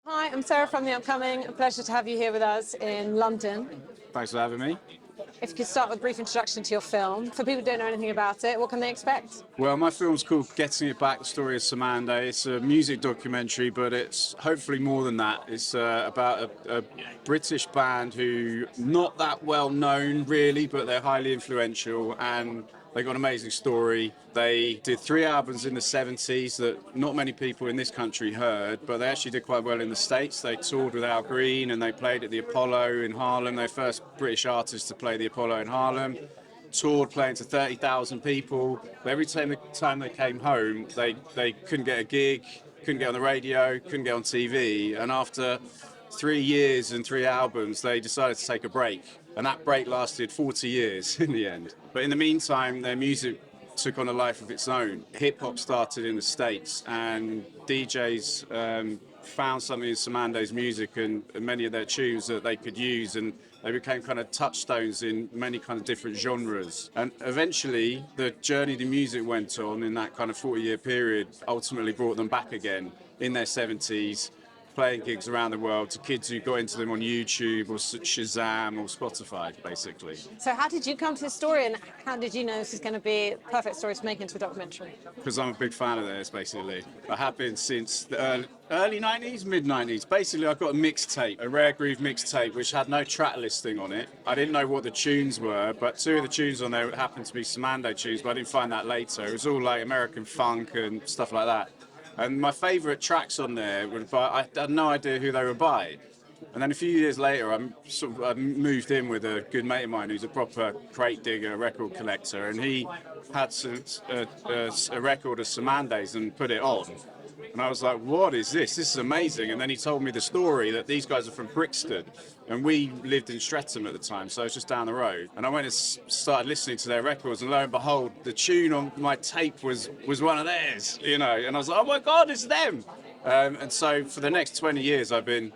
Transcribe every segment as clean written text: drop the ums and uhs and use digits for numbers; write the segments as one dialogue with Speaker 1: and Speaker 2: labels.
Speaker 1: Hi, I'm Sarah from The Upcoming. A pleasure to have you here with us in London.
Speaker 2: Thanks for having me.
Speaker 1: If you could start with a brief introduction to your film. For people who don't know anything about it, what can they expect?
Speaker 2: Well, my film's called Getting It Back, the story of Cymande. It's a music documentary, but it's hopefully more than that. It's about a British band who not that well known really, but they're highly influential and they got an amazing story. They did 3 albums in the 70s that not many people in this country heard, but they actually did quite well in the States. They toured with Al Green and they played at the Apollo in Harlem. They're the first British artists to play the Apollo in Harlem. Toured playing to 30,000 people. But every time they came home, they couldn't get a gig, couldn't get on the radio, couldn't get on TV. And after 3 years and 3 albums, they decided to take a break. And that break lasted 40 years in the end. But in the meantime, their music took on a life of its own. Hip hop started in the States, and DJs found something in Cymande's music and many of their tunes that they could use, and they became kind of touchstones in many kind of different genres. And eventually, the journey the music went on in that kind of 40-year period ultimately brought them back again in their 70s, playing gigs around the world to kids who got into them on YouTube or Shazam or Spotify, basically.
Speaker 1: So how did you come to this story, and how did you know this is going to be a perfect story to make into a documentary?
Speaker 2: Because I'm a big fan of theirs, basically. I have been since the early 90s, mid 90s. Basically, I've got a mixtape, a rare groove mixtape, which had no track listing on it. I didn't know what the tunes were, but 2 of the tunes on there happened to be Cymande tunes, but I didn't find that later. It was all like American funk and stuff like that. And my favourite tracks on there were I had no idea who they were by. And then a few years later, I moved in with a good mate of mine who's a proper crate digger, record collector, and he had a record of Cymande's and put it on. And I was like, what is this? This is amazing. And then he told me the story that these guys are from Brixton. And we lived in Streatham at the time, so it was just down the road. And I went and started listening to their records, and lo and behold, the tune on my tape was one of theirs, you know. And I was like, oh my God, it's them. And so for the next 20 years, I've been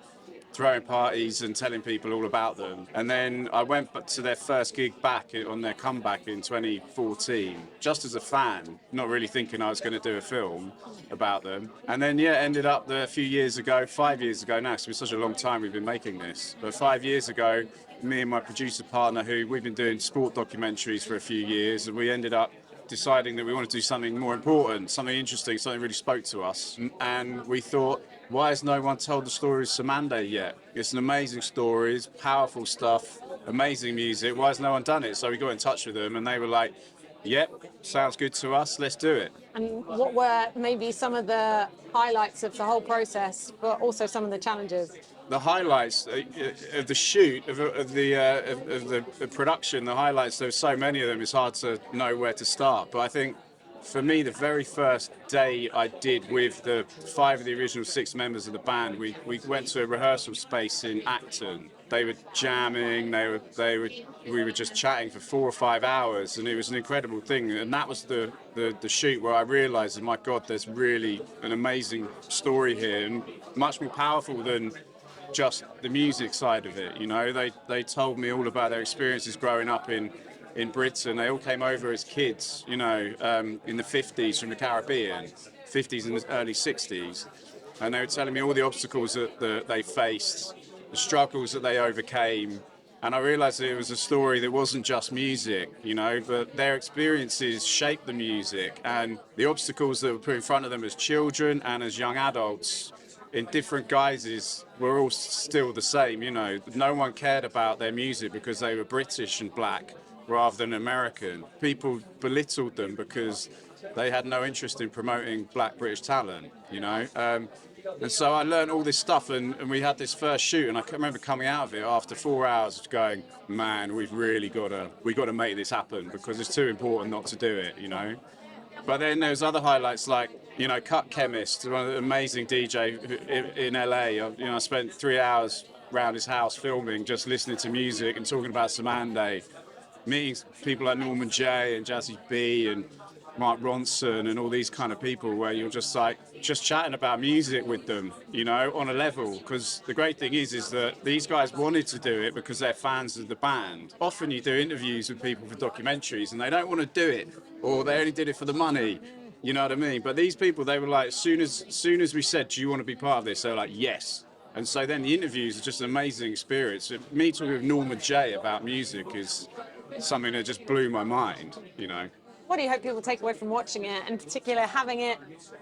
Speaker 2: throwing parties and telling people all about them. And then I went to their first gig back on their comeback in 2014, just as a fan, not really thinking I was going to do a film about them. And then, ended up a few years ago, 5 years ago now, because it's been such a long time we've been making this. But 5 years ago, me and my producer partner, who we've been doing sport documentaries for a few years, and we ended up deciding that we wanted to do something more important, something interesting, something really spoke to us. And we thought, why has no one told the story of Cymande yet? It's an amazing story, it's powerful stuff, amazing music. Why has no one done it? So we got in touch with them and they were like, yep, sounds good to us, let's do it.
Speaker 1: And what were maybe some of the highlights of the whole process, but also some of the challenges?
Speaker 2: The highlights of the shoot, of the production, the highlights, there's so many of them, it's hard to know where to start. But I think for me, the very first day I did with the 5 of the original 6 members of the band, we went to a rehearsal space in Acton. They were jamming, we were just chatting for 4 or 5 hours, and it was an incredible thing. And that was the shoot where I realised that, my God, there's really an amazing story here, and much more powerful than just the music side of it. You know, they told me all about their experiences growing up in Britain. They all came over as kids, you know, in the 50s from the Caribbean, 50s and the early 60s. And they were telling me all the obstacles that they faced, the struggles that they overcame. And I realised that it was a story that wasn't just music, you know, but their experiences shaped the music, and the obstacles that were put in front of them as children and as young adults in different guises were all still the same, you know. No one cared about their music because they were British and black rather than American. People belittled them because they had no interest in promoting black British talent, you know. And so I learned all this stuff, and we had this first shoot, and I can remember coming out of it after 4 hours going, man, we've got to make this happen because it's too important not to do it, you know. But then there's other highlights like, you know, Cut Chemist, one of the amazing DJ in LA. I spent 3 hours around his house filming, just listening to music and talking about Cymande, meeting people like Norman J and Jazzy B and Mark Ronson and all these kind of people, where you're just chatting about music with them, you know, on a level. Because the great thing is that these guys wanted to do it because they're fans of the band. Often you do interviews with people for documentaries and they don't want to do it, or they only did it for the money. You know what I mean? But these people, they were like, as soon as we said, do you want to be part of this? They were like, yes. And so then the interviews are just an amazing experience. Me talking with Norma J about music is something that just blew my mind, you know.
Speaker 1: What do you hope people take away from watching it, and in particular having it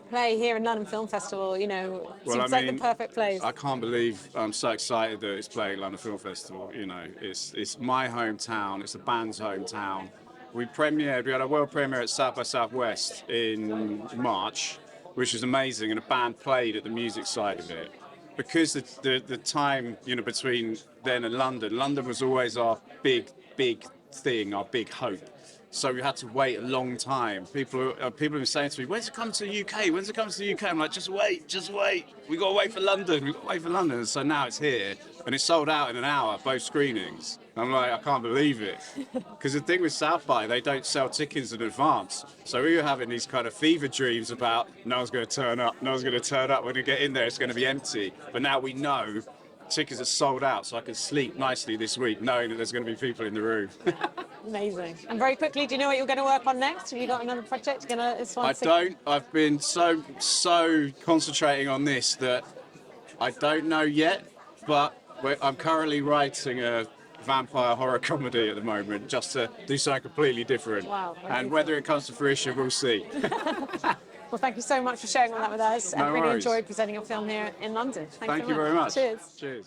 Speaker 1: play here in London Film Festival? You know,
Speaker 2: Well,
Speaker 1: seems like the perfect place.
Speaker 2: I can't believe I'm so excited that it's playing London Film Festival. You know, it's my hometown. It's the band's hometown. We had a world premiere at South by Southwest in March, which was amazing, and a band played at the music side of it. Because the time, you know, between then and London was always our big thing, our big hope. So we had to wait a long time. People have been saying to me, "When's it coming to the UK? When's it coming to the UK?" I'm like, "Just wait. We got to wait for London. We got to wait for London." And so now it's here, and it's sold out in an hour, both screenings. I'm like, I can't believe it. Because the thing with South by, they don't sell tickets in advance. So we were having these kind of fever dreams about no one's going to turn up. When we get in there, it's going to be empty. But now we know tickets are sold out, so I can sleep nicely this week knowing that there's going to be people in the room.
Speaker 1: Amazing. And very quickly, do you know what you're going to work on next? Have you got another project?
Speaker 2: I don't. I've been so concentrating on this that I don't know yet, but I'm currently writing a vampire horror comedy at the moment, just to do something completely different.
Speaker 1: Wow.
Speaker 2: And whether it comes to fruition, we'll see.
Speaker 1: Well, thank you so much for sharing all that with us.
Speaker 2: No
Speaker 1: I really
Speaker 2: worries.
Speaker 1: enjoyed presenting your film here in London.
Speaker 2: Thank you very much.
Speaker 1: Cheers.
Speaker 2: Cheers.